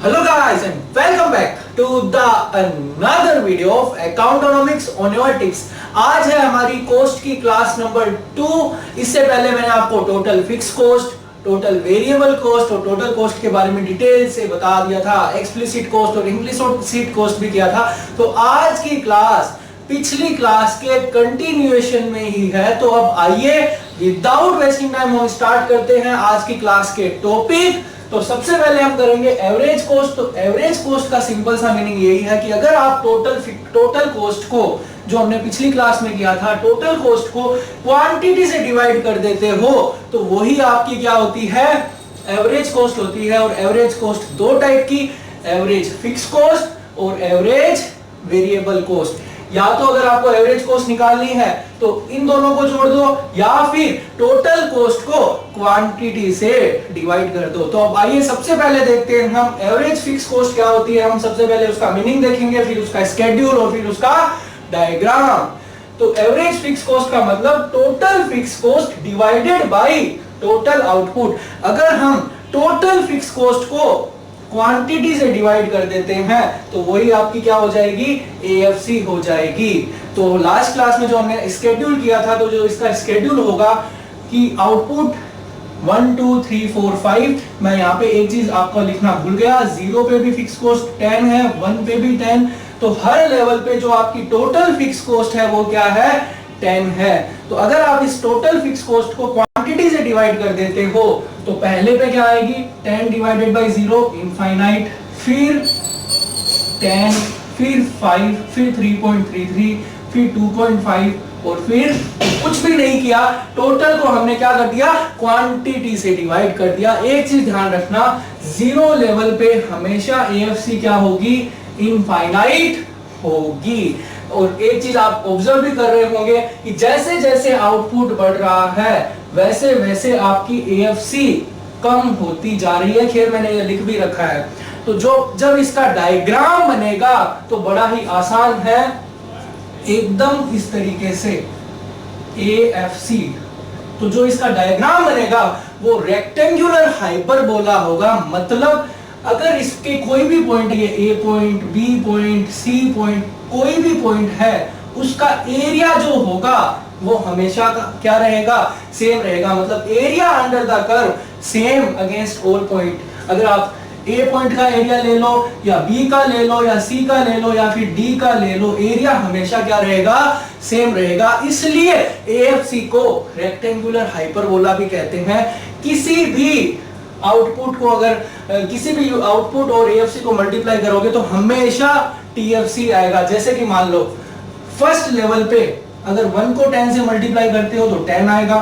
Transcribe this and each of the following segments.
Hello guys and welcome back to the another video of Accountonomics on your tips। आज है हमारी coast की class number 2। इससे पहले मैंने आपको total fix cost, total variable cost और टोटल कोस्ट के बारे में डिटेल से बता दिया था। एक्सप्लिसिट कोस्ट और इम्प्लिसिट कोस्ट भी किया था। तो आज की क्लास पिछली क्लास के कंटिन्यूएशन में ही है। तो अब आइए विदाउट वेस्टिंग टाइम हम स्टार्ट करते हैं आज की क्लास के टॉपिक। तो सबसे पहले हम करेंगे एवरेज कोस्ट। तो एवरेज कोस्ट का सिंपल सा मीनिंग यही है कि अगर आप टोटल कोस्ट को, जो हमने पिछली क्लास में किया था, टोटल कोस्ट को क्वांटिटी से डिवाइड कर देते हो तो वही आपकी क्या होती है, एवरेज कोस्ट होती है। और एवरेज कोस्ट दो टाइप की, एवरेज फिक्स कोस्ट और एवरेज वेरिएबल कोस्ट। या तो अगर आपको एवरेज कोस्ट निकालनी है तो इन दोनों को जोड़ दो, या फिर टोटल कोस्ट को क्वांटिटी से डिवाइड कर दो। तो अब आइए सबसे पहले देखते हैं हम एवरेज फिक्स कोस्ट क्या होती है। हम सबसे पहले उसका मीनिंग देखेंगे, फिर उसका स्केड्यूल और फिर उसका डायग्राम। तो एवरेज फिक्स कोस्ट का मतलब total fix cost divided by total output. अगर हम टोटल फिक्स कोस्ट को क्वांटिटी से डिवाइड कर देते हैं तो वही आपकी क्या हो जाएगी, एएफसी हो जाएगी। तो लास्ट क्लास में जो हमने स्केड्यूल किया था, तो जो इसका स्केड्यूल होगा कि आउटपुट 1 2 3 4 5। मैं यहाँ पे एक चीज आपको लिखना भूल गया, 0 पे भी फिक्स कोस्ट 10 है, 1 पे भी 10। तो हर लेवल पे जो आपकी टोटल फिक्स कोस्ट है वो क्या है, 10 है। तो अगर आप इस टोटल फिक्स कोस्ट को क्वांटिटी से डिवाइड कर देते हो तो पहले पे क्या आएगी, 10 डिवाइडेड बाय 0 इनफाइनाइट, फिर 10, फिर 5, फिर 3.33, फिर 2.5 और फिर कुछ भी नहीं किया। टोटल को हमने क्या कर दिया, क्वांटिटी से डिवाइड कर दिया। एक चीज ध्यान रखना, 0 लेवल पे हमेशा एएफसी क्या होगी, इनफाइनाइट होगी। और एक चीज आप ऑब्जर्व भी कर रहे होंगे कि जैसे जैसे आउटपुट बढ़ रहा है वैसे वैसे आपकी एएफसी कम होती जा रही है। खैर मैंने ये लिख भी रखा है। तो जब इसका डायग्राम बनेगा तो बड़ा ही आसान है, एकदम इस तरीके से एएफसी। तो जो इसका डायग्राम बनेगा वो रेक्टेंगुलर हाइपरबोला होगा। मतलब अगर इसके कोई भी पॉइंट, ये A point, B point, C point, कोई भी पॉइंट है, उसका एरिया जो होगा वो हमेशा का क्या रहेगा, सेम रहेगा। मतलब area under the curve same against all point. अगर आप ए पॉइंट का एरिया ले लो या बी का ले लो या सी का ले लो या फिर डी का ले लो, एरिया हमेशा क्या रहेगा, सेम रहेगा। इसलिए एएफसी को रेक्टेंगुलर हाइपरबोला भी कहते हैं। किसी भी आउटपुट को, अगर किसी भी आउटपुट और एएफसी को मल्टीप्लाई करोगे तो हमेशा टीएफसी आएगा। जैसे कि मान लो फर्स्ट लेवल पे अगर 1 को 10 से मल्टीप्लाई करते हो तो 10 आएगा।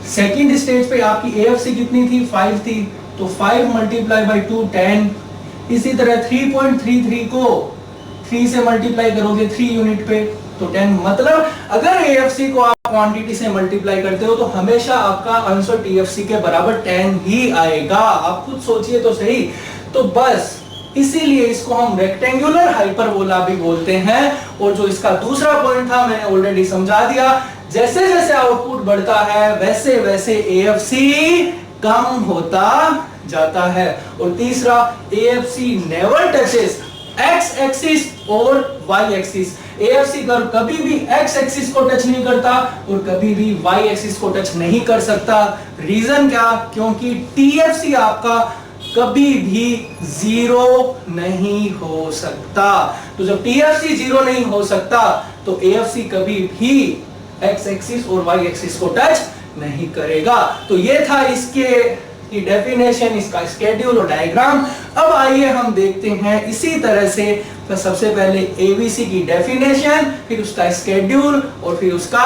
सेकंड स्टेज पे आपकी एएफसी कितनी थी, 5 थी, तो 5 मल्टीप्लाई बाय 2 10। इसी तरह 3.33 को 3 से मल्टीप्लाई करोगे 3 यूनिट पे तो 10। मतलब अगर एएफसी को आप क्वांटिटी से मल्टीप्लाई करते हो तो हमेशा आपका आंसर टीएफसी के बराबर 10 ही आएगा। आप खुद सोचिए तो सही। तो बस इसीलिए इसको हम रेक्टेंगुलर हाइपरबोला भी बोलते हैं। और जो इसका दूसरा पॉइंट था मैंने ऑलरेडी समझा दिया, जैसे जैसे आउटपुट बढ़ता है वैसे वैसे एएफसी कम होता जाता है। और तीसरा, AFC never touches x axis और वाई एक्सिस। एएफसी कर्व कभी भी एक्स एक्सिस को टच नहीं करता और कभी भी वाई एक्सिस को टच नहीं कर सकता। रीजन क्या, क्योंकि टीएफसी आपका कभी भी 0 नहीं हो सकता। तो जब टीएफसी 0 नहीं हो सकता तो एएफसी कभी भी एक्स एक्सिस और वाई एक्सिस को टच नहीं करेगा। तो ये था इसके की डेफिनेशन, इसका स्केड्यूल और डायग्राम। अब आइए हम देखते हैं इसी तरह से। तो सबसे पहले एबीसी की डेफिनेशन, फिर उसका स्केड्यूल और फिर उसका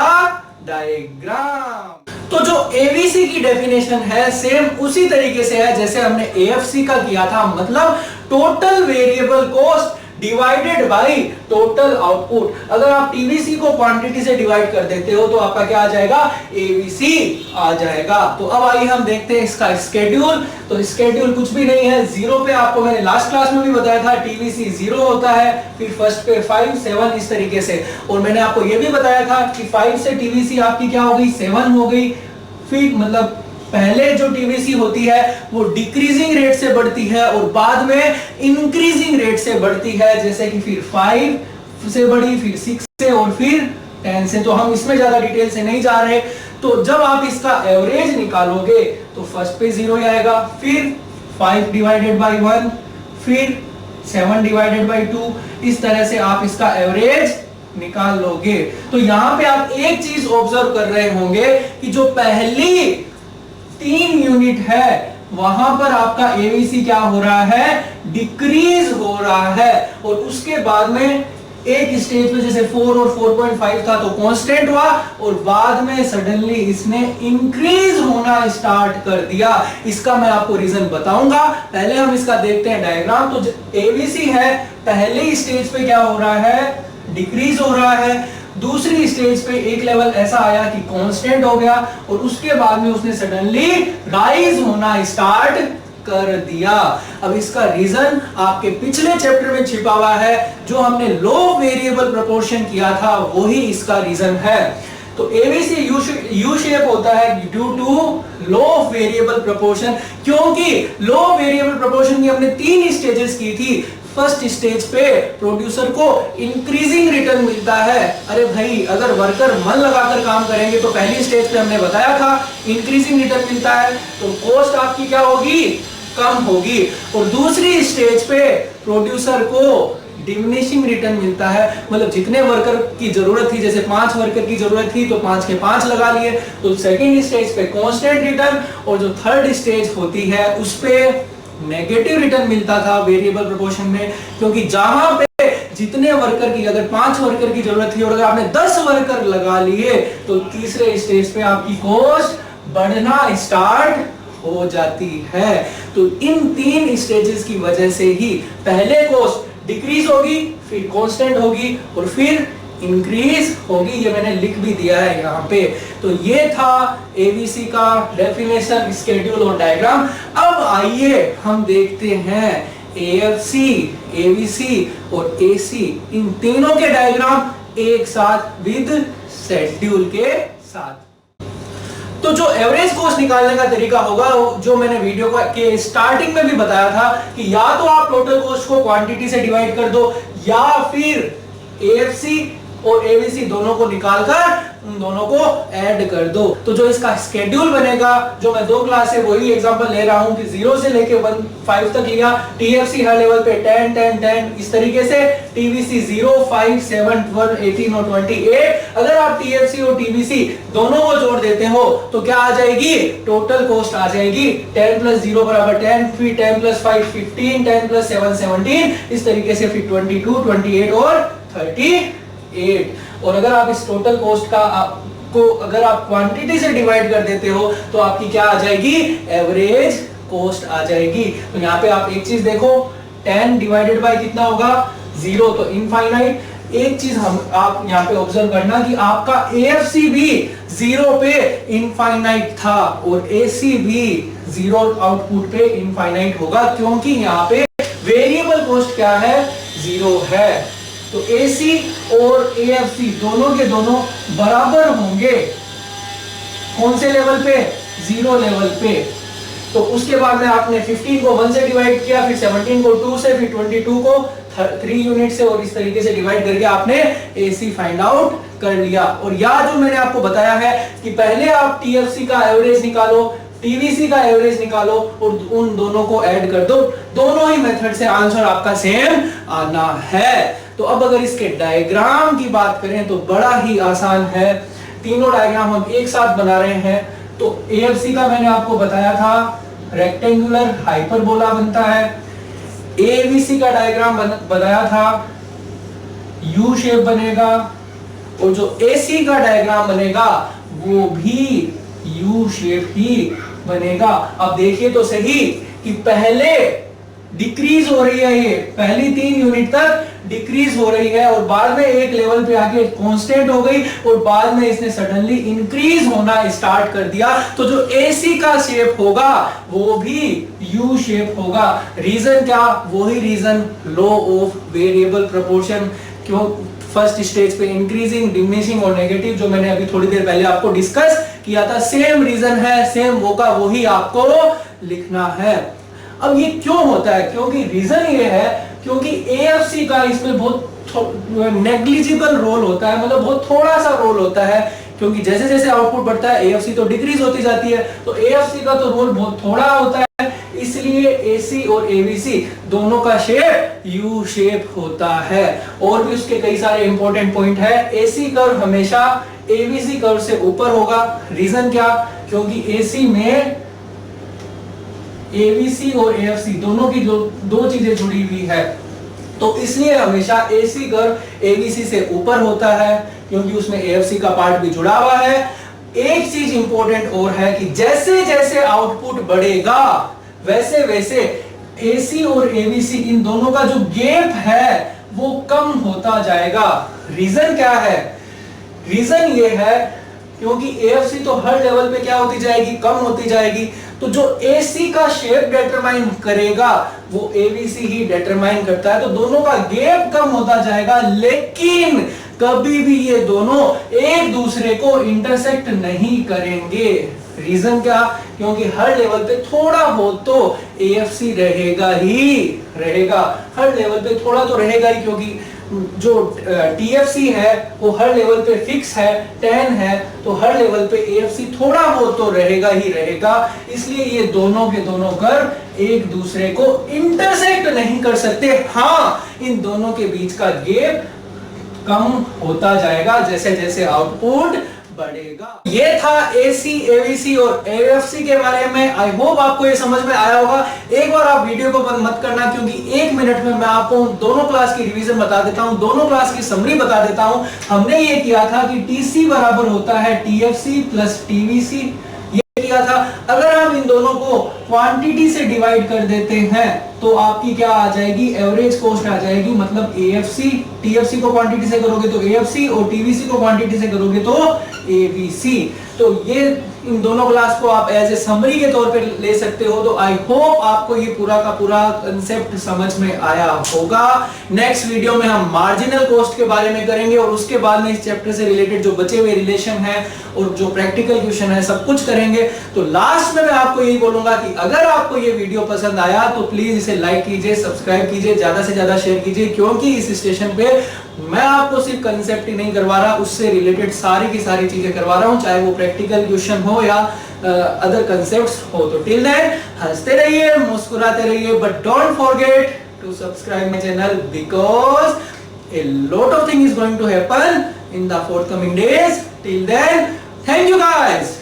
डायग्राम। तो जो एबीसी की डेफिनेशन है सेम उसी तरीके से है जैसे हमने एएफसी का किया था। मतलब total variable cost divided by total output. अगर आप टीवीसी को क्वांटिटी से डिवाइड कर देते हो तो आपका क्या आ जाएगा, एबीसी आ जाएगा। तो अब आइए हम देखते हैं इसका स्केड्यूल। तो स्केड्यूल कुछ भी नहीं है, 0 पे आपको मैंने लास्ट क्लास में भी बताया था टीवीसी 0 होता है, फिर फर्स्ट पे 5 7 इस तरीके से। और मैंने आपको यह भी बताया था कि 5 से टीवीसी आपकी क्या हो गई, 7 हो गई। फिर मतलब पहले जो टीवीसी होती है वो डिक्रीजिंग रेट से बढ़ती है और बाद में इंक्रीजिंग रेट से बढ़ती है, जैसे कि फिर 5 से बढ़ी, फिर 6 से और फिर 10 से। तो हम इसमें ज्यादा डिटेल से नहीं जा रहे। तो जब आप इसका एवरेज निकालोगे तो फर्स्ट पे 0 आएगा, फिर 5 डिवाइडेड बाई 1, फिर 7 डिवाइडेड बाई 2, इस तरह से आप इसका एवरेज निकाल लोगे। तो यहां पे आप एक चीज ऑब्जर्व कर रहे होंगे कि जो पहली 3 यूनिट है वहां पर आपका एवीसी क्या हो रहा है, डिक्रीज हो रहा है, और उसके बाद में एक स्टेज पे जैसे 4 और 4.5 था तो कांस्टेंट हुआ, और बाद में सडनली इसने इंक्रीज होना स्टार्ट कर दिया। इसका मैं आपको रीजन बताऊंगा। पहले हम इसका देखते हैं डायग्राम। तो एवीसी है, पहले स्टेज पे क्या हो रहा है, डिक्रीज हो रहा है। दूसरी स्टेज पे एक लेवल ऐसा आया कि कांस्टेंट हो गया, और उसके बाद में उसने सडनली राइज होना स्टार्ट कर दिया। अब इसका रीजन आपके पिछले चैप्टर में छिपा हुआ है, जो हमने लो वेरिएबल प्रोपोर्शन किया था, वही इसका रीजन है। तो एवीसी यू शेप होता है due to low variable proportion, क्योंकि लो वेरिएबल प्रोपोर्शन की हमने 3 स्टेजेस की थी। फर्स्ट स्टेज पे प्रोड्यूसर को इंक्रीजिंग रिटर्न मिलता है। अरे भाई, अगर वर्कर मन लगाकर काम करेंगे तो पहली स्टेज पे हमने बताया था इंक्रीजिंग रिटर्न मिलता है, तो कॉस्ट आपकी क्या होगी, कम होगी। और दूसरी स्टेज पे प्रोड्यूसर को डिमिनिशिंग रिटर्न मिलता है, मतलब जितने वर्कर की जरूरत थी, जैसे 5 वर्कर की जरूरत थी तो 5 के 5 लगा लिए। तो सेकंड स्टेज पे कांस्टेंट रिटर्न, और जो थर्ड स्टेज होती है उस पे नेगेटिव रिटर्न मिलता था वेरिएबल प्रोपोर्शन में, क्योंकि जहां पे जितने वर्कर की, अगर 5 वर्कर की जरूरत थी और अगर आपने 10 वर्कर लगा लिए तो तीसरे स्टेज पे आपकी कॉस्ट बढ़ना स्टार्ट हो जाती है। तो इन 3 स्टेजेस की वजह से ही पहले कॉस्ट डिक्रीज होगी, फिर कांस्टेंट होगी और फिर इंक्रीज होगी। ये मैंने लिख भी दिया है यहाँ पे। तो ये था एबीसी का डेफिनेशन, स्केड्यूल और डायग्राम। अब आइए हम देखते हैं एएफसी, एबीसी और एसी, इन तीनों के डायग्राम एक साथ विद शेड्यूल के साथ। तो जो एवरेज कॉस्ट निकालने का तरीका होगा, जो मैंने वीडियो के स्टार्टिंग में भी बताया था कि या तो आप टोटल कॉस्ट को क्वांटिटी से डिवाइड कर दो, या फिर एएफसी और एबीसी दोनों को निकालकर उन दोनों को ऐड कर दो। तो जो इसका स्केड्यूल बनेगा, जो मैं 2 क्लास से वही एग्जांपल ले रहा हूं कि 0 से लेके 5 तक लिया। टीएफसी हर लेवल पे 10 10 10 इस तरीके से, टीवीसी 0 5 7 12 18 और 28। अगर आप टीएफसी और टीवीसी दोनों को जोड़ देते हो तो क्या आ जाएगी, टोटल कॉस्ट आ जाएगी 10 + 0 = 10, फिर 10 + 5 15, 10 + 7 17, इस तरीके से फिर 22 28 और 38। और अगर आप इस टोटल कॉस्ट का को अगर आप क्वांटिटी से डिवाइड कर देते हो तो आपकी क्या आ जाएगी, एवरेज कॉस्ट आ जाएगी। तो यहाँ पे आप एक चीज देखो, 10 डिवाइडेड बाय कितना होगा, 0, तो इनफाइनाइट। एक चीज आप यहाँ पे ऑब्जर्व करना कि आपका एएफसी भी 0 पे इनफाइनाइट था और एसी भी 0 आउटपुट पे इनफाइनाइट होगा, क्योंकि यहाँ पे वेरिएबल कॉस्ट क्या है, 0 है। तो एसी और एएफसी दोनों के दोनों बराबर होंगे, कौन से लेवल पे, 0 लेवल पे। तो उसके बाद में आपने 15 को 1 से डिवाइड किया, फिर 17 को 2 से, फिर 22 को 3 यूनिट से, और इस तरीके से डिवाइड करके आपने एसी फाइंड आउट कर लिया। और या जो मैंने आपको बताया है कि पहले आप टीएफसी का एवरेज निकालो, टीवीसी का एवरेज निकालो और उन दोनों को ऐड कर दो। दोनों ही मेथड से आंसर आपका सेम आना है। तो अब अगर इसके डायग्राम की बात करें तो बड़ा ही आसान है। तीनों डायग्राम हम एक साथ बना रहे हैं। तो एएफसी का मैंने आपको बताया था रेक्टेंगुलर हाइपरबोला बनता है। एबीसी का डायग्राम बताया था यू शेप बनेगा, और जो एसी का डायग्राम बनेगा वो भी यू शेप ही बनेगा। अब देखिए तो सही कि पहले डिक्रीज हो रही है, ये पहली 3 यूनिट तक डिक्रीज हो रही है और बाद में एक लेवल पे आके कांस्टेंट हो गई और बाद में इसने सडनली इंक्रीज होना स्टार्ट कर दिया। तो जो एसी का शेप होगा वो भी यू शेप होगा। रीजन क्या, वही reason, law of variable proportion. क्यों, फर्स्ट स्टेज पे इंक्रीजिंग, डिमिनिशिंग और नेगेटिव, जो मैंने अभी थोड़ी देर पहले आपको डिस्कस किया था, सेम रीजन है, सेम वो का वही आपको लिखना है। अब ये क्यों होता है? क्योंकि रीजन ये है क्योंकि एएफसी का इसमें बहुत नेग्लिजिबल रोल होता है, मतलब बहुत थोड़ा सा रोल होता है, क्योंकि जैसे जैसे आउटपुट बढ़ता है एएफसी तो डिक्रीज होती जाती है, तो एएफसी का तो रोल बहुत थोड़ा होता है, इसलिए एसी और एबीसी दोनों का शेप यू शेप होता है। और भी उसके कई सारे इंपॉर्टेंट पॉइंट है। एसी कर्व हमेशा एबीसी कर्व से ऊपर होगा। रीजन क्या? क्योंकि एसी में एबीसी और एएफसी दोनों की दो चीजें जुड़ी हुई है, तो इसलिए हमेशा एसी कर्व एबीसी से ऊपर होता है, क्योंकि उसमें एएफसी का पार्ट भी जुड़ा हुआ है। एक चीज इंपॉर्टेंट और है कि जैसे जैसे आउटपुट बढ़ेगा वैसे वैसे एसी और एबीसी इन दोनों का जो गैप है वो कम होता जाएगा। रीजन क्या है? रीजन ये है क्योंकि एएफसी तो हर लेवल पे क्या होती जाएगी? कम होती जाएगी। तो जो एसी का शेप डिटरमाइन करेगा वो एबीसी ही डिटरमाइन करता है, तो दोनों का गैप कम होता जाएगा, लेकिन कभी भी ये दोनों एक दूसरे को इंटरसेक्ट नहीं करेंगे। रीजन क्या? क्योंकि हर लेवल पे थोड़ा बहुत तो एएफसी रहेगा ही रहेगा, हर लेवल पे थोड़ा तो रहेगा ही, क्योंकि जो टीएफसी है वो हर लेवल पे फिक्स है 10 है, तो हर लेवल पे एएफसी थोड़ा बहुत तो रहेगा ही रहेगा। इसलिए ये दोनों के दोनों कर्व एक दूसरे को इंटरसेक्ट नहीं कर सकते। हाँ, इन दोनों के बीच का गैप कम होता जाएगा जैसे जैसे आउटपुट बढ़ेगा। ये था एसी, एबीसी और एएफसी के बारे में। आई होप आपको ये समझ में आया होगा। एक बार आप वीडियो को बंद मत करना, क्योंकि 1 मिनट में मैं आपको दोनों क्लास की रिवीजन बता देता हूं, दोनों क्लास की समरी बता देता हूं। हमने ये किया था कि टीसी बराबर होता है टीएफसी प्लस टीवीसी, ये किया था। अगर हम इन दोनों को क्वांटिटी से डिवाइड कर देते हैं तो आपकी क्या आ जाएगी? एवरेज कॉस्ट आ जाएगी, मतलब एएफसी। टीएफसी को क्वांटिटी से करोगे तो एएफसी, और टीवीसी को क्वांटिटी से करोगे तो एबीसी। तो ये इन दोनों क्लास को आप एज ए समरी के तौर पे ले सकते हो। तो आई होप आपको ये पूरा का पूरा कंसेप्ट समझ में आया होगा। नेक्स्ट वीडियो में हम मार्जिनल कॉस्ट के बारे में करेंगे, और उसके बाद में इस चैप्टर से रिलेटेड जो बचे हुए रिलेशन है और जो प्रैक्टिकल क्वेश्चन है सब कुछ करेंगे। तो लास्ट में मैं आपको यही बोलूंगा कि अगर आपको ये वीडियो पसंद आया तो प्लीज इसे लाइक कीजिए, सब्सक्राइब कीजिए, ज्यादा से ज्यादा शेयर कीजिए, क्योंकि इस स्टेशन पे मैं आपको सिर्फ कंसेप्ट ही नहीं करवा रहा, उससे रिलेटेड सारी की सारी चीजें करवा रहा हूं, चाहे वो प्रैक्टिकल क्वेश्चन हो या अदर कंसेप्ट्स हो। तो टिल देन हंसते रहिए, मुस्कुराते रहिए, but don't forget to subscribe my channel, because a lot of thing is going to happen in the forthcoming days. Till then, thank you guys.